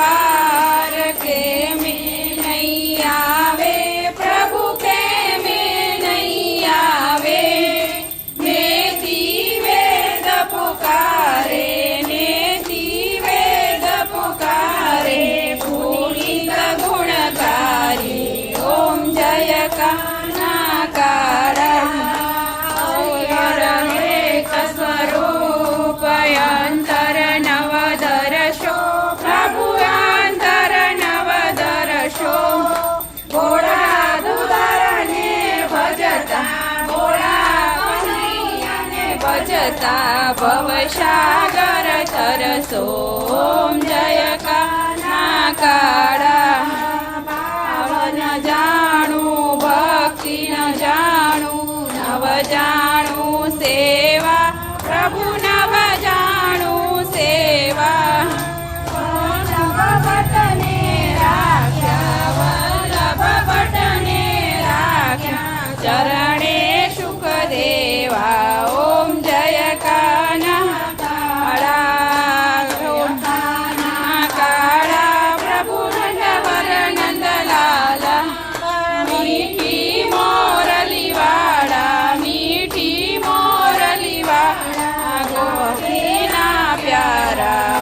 पार के में नहीं आवे प्रभु के में नहीं आवे नेति वेद पुकारे नेति वेद पुकारे पुनीत गुणकारी ओम जय कानाकारा स्वरूप अंतर नवदर्शो प्रभु अंतर नवदर्शो घोड़ा दुधारने भजता घोड़ा कन्हैयाने भजता भवसागर तरसो ओम जय कानाकार